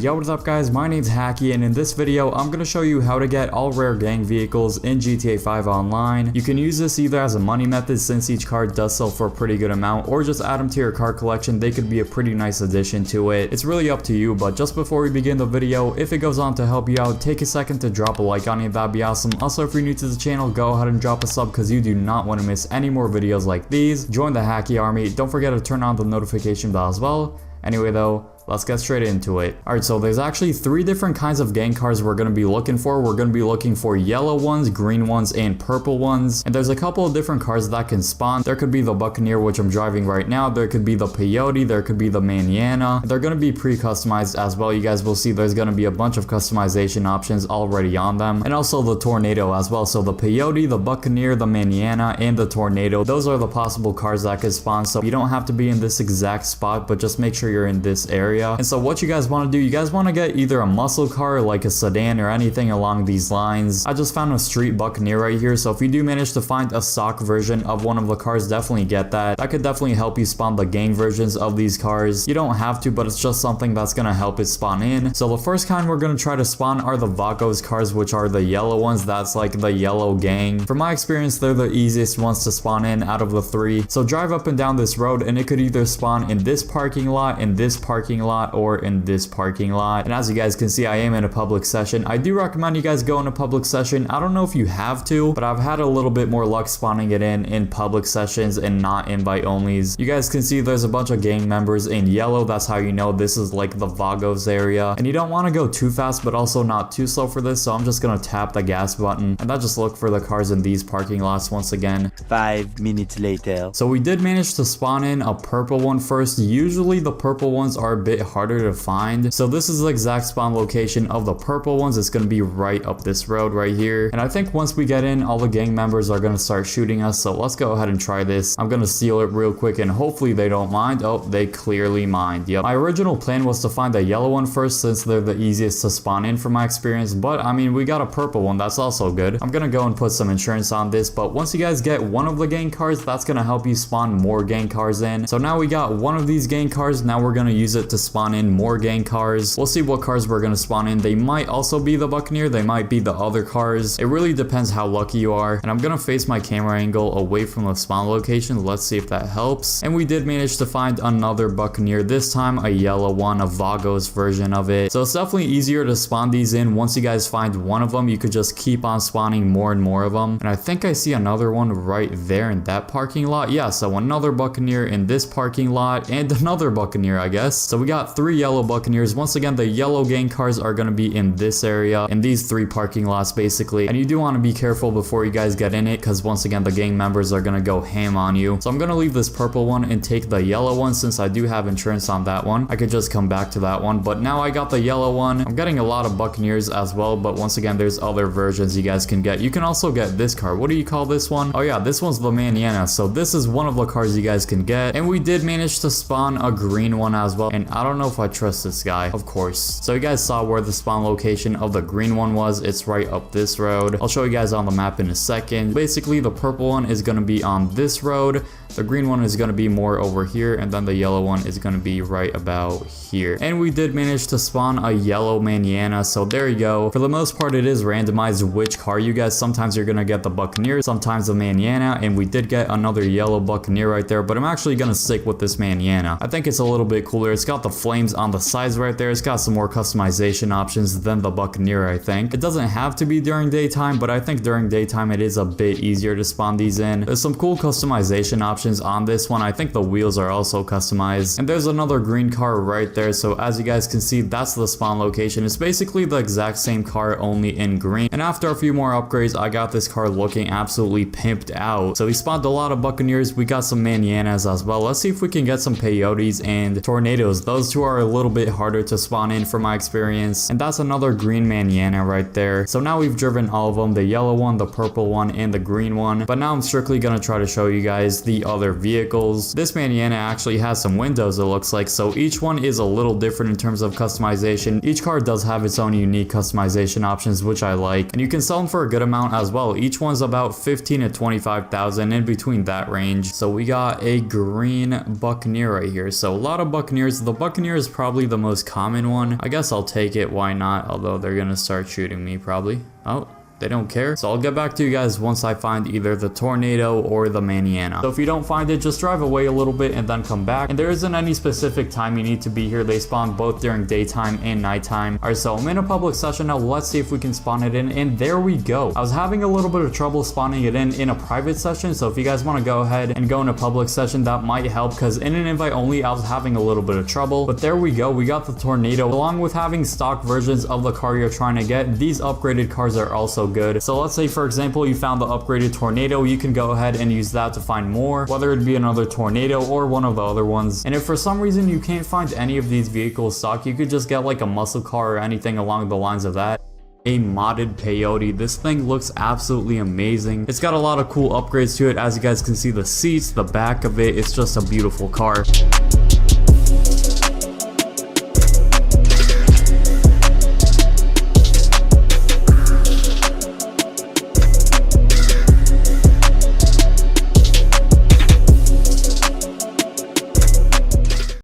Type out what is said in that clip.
Yo, what's up guys, my name's Hakiii, and in this video I'm going to show you how to get all rare gang vehicles in GTA 5 Online. You can use this either as a money method since each card does sell for a pretty good amount, or just add them to your card collection. They could be a pretty nice addition to it. It's really up to you, but just before we begin the video, if it goes on to help you out, take a second to drop a like on it, that'd be awesome. Also, if you're new to the channel, go ahead and drop a sub because you do not want to miss any more videos like these. Join the Hakiii army. Don't forget to turn on the notification bell as well. Anyway though, let's get straight into it. Alright, so there's actually 3 different kinds of gang cars we're going to be looking for. We're going to be looking for yellow ones, green ones, and purple ones. And there's a couple of different cars that can spawn. There could be the Buccaneer, which I'm driving right now. There could be the Peyote. There could be the Manana. They're going to be pre-customized as well. You guys will see there's going to be a bunch of customization options already on them. And also the Tornado as well. So the Peyote, the Buccaneer, the Manana, and the Tornado. Those are the possible cars that can spawn. So you don't have to be in this exact spot, but just make sure you're in this area. And so what you guys want to do, you guys want to get either a muscle car like a sedan or anything along these lines. I just found a street Buccaneer right here, so if you do manage to find a stock version of one of the cars, definitely get that. That could definitely help you spawn the gang versions of these cars. You don't have to, but it's just something that's going to help it spawn in. So the first kind we're going to try to spawn are the Vagos cars, which are the yellow ones. That's like the yellow gang. From my experience, they're the easiest ones to spawn in out of the 3. So drive up and down this road and it could either spawn in this parking lot, in this parking lot, or in this parking lot. And as you guys can see, I am in a public session. I do recommend you guys go in a public session. I don't know if you have to, but I've had a little bit more luck spawning it in public sessions and not invite onlys. You guys can see there's a bunch of gang members in yellow. That's how you know this is like the Vagos area. And you don't want to go too fast, but also not too slow for this. So I'm just going to tap the gas button and then just look for the cars in these parking lots once again. 5 minutes later. So we did manage to spawn in a purple one first. Usually the purple ones are a bit harder to find. So this is the exact spawn location of the purple ones. It's going to be right up this road right here. And I think once we get in, all the gang members are going to start shooting us. So let's go ahead and try this. I'm going to steal it real quick and hopefully they don't mind. Oh, they clearly mind. Yep. My original plan was to find the yellow one first since they're the easiest to spawn in from my experience. But I mean, we got a purple one. That's also good. I'm going to go and put some insurance on this. But once you guys get one of the gang cars, that's going to help you spawn more gang cars in. So now we got one of these gang cars. Now we're going to use it to spawn in more gang cars. We'll see what cars we're going to spawn in. They might also be the Buccaneer. They might be the other cars. It really depends how lucky you are. And I'm going to face my camera angle away from the spawn location. Let's see if that helps. And we did manage to find another Buccaneer. This time a yellow one, a Vagos version of it. So it's definitely easier to spawn these in. Once you guys find one of them, you could just keep on spawning more and more of them. And I think I see another one right there in that parking lot. Yeah, so another Buccaneer in this parking lot and another Buccaneer, I guess. So we got 3 yellow Buccaneers. Once again, the yellow gang cars are going to be in this area, in these 3 parking lots basically. And you do want to be careful before you guys get in it because once again, the gang members are going to go ham on you. So I'm going to leave this purple one and take the yellow one since I do have insurance on that one. I could just come back to that one, but now I got the yellow one. I'm getting a lot of Buccaneers as well, but once again, there's other versions you guys can get. You can also get this car. What do you call this one? Oh yeah, this one's the Manana. So this is one of the cars you guys can get. And we did manage to spawn a green one as well. And I don't know if I trust this guy, of course. So you guys saw where the spawn location of the green one was. It's right up this road. I'll show you guys on the map in a second. Basically, the purple one is going to be on this road. The green one is going to be more over here, and then the yellow one is going to be right about here. And we did manage to spawn a yellow Manana, so there you go. For the most part, it is randomized which car you guys. Sometimes you're going to get the Buccaneer, sometimes the Manana, and we did get another yellow Buccaneer right there, but I'm actually going to stick with this Manana. I think it's a little bit cooler. It's got the flames on the sides right there. It's got some more customization options than the Buccaneer, I think. It doesn't have to be during daytime, but I think during daytime, it is a bit easier to spawn these in. There's some cool customization options on this one. I think the wheels are also customized. And there's another green car right there. So as you guys can see, that's the spawn location. It's basically the exact same car, only in green. And after a few more upgrades, I got this car looking absolutely pimped out. So we spawned a lot of Buccaneers. We got some Mananas as well. Let's see if we can get some Peyotes and Tornadoes. Those 2 are a little bit harder to spawn in from my experience. And that's another green Manana right there. So now we've driven all of them, the yellow one, the purple one, and the green one. But now I'm strictly going to try to show you guys the other vehicles. This Maniana actually has some windows, it looks like, so each one is a little different in terms of customization. Each car does have its own unique customization options, which I like, and you can sell them for a good amount as well. Each one's about 15 to 25,000, in between that range. So we got a green Buccaneer right here. So a lot of Buccaneers. The Buccaneer is probably the most common one. I guess I'll take it, why not? Although they're gonna start shooting me probably. Oh, they don't care. So I'll get back to you guys once I find either the Tornado or the Maniana. So if you don't find it, just drive away a little bit and then come back. And there isn't any specific time you need to be here. They spawn both during daytime and nighttime. Alright, so I'm in a public session now. Let's see if we can spawn it in. And there we go. I was having a little bit of trouble spawning it in a private session. So if you guys want to go ahead and go in a public session, that might help, because in an invite only, I was having a little bit of trouble. But there we go. We got the Tornado. Along with having stock versions of the car you're trying to get, these upgraded cars are also good. So let's say, for example, you found the upgraded Tornado. You can go ahead and use that to find more, whether it be another Tornado or one of the other ones. And if for some reason you can't find any of these vehicles stock, you could just get like a muscle car or anything along the lines of that. A modded peyote. This thing looks absolutely amazing. It's got a lot of cool upgrades to it. As you guys can see, the seats, the back of it, it's just a beautiful car.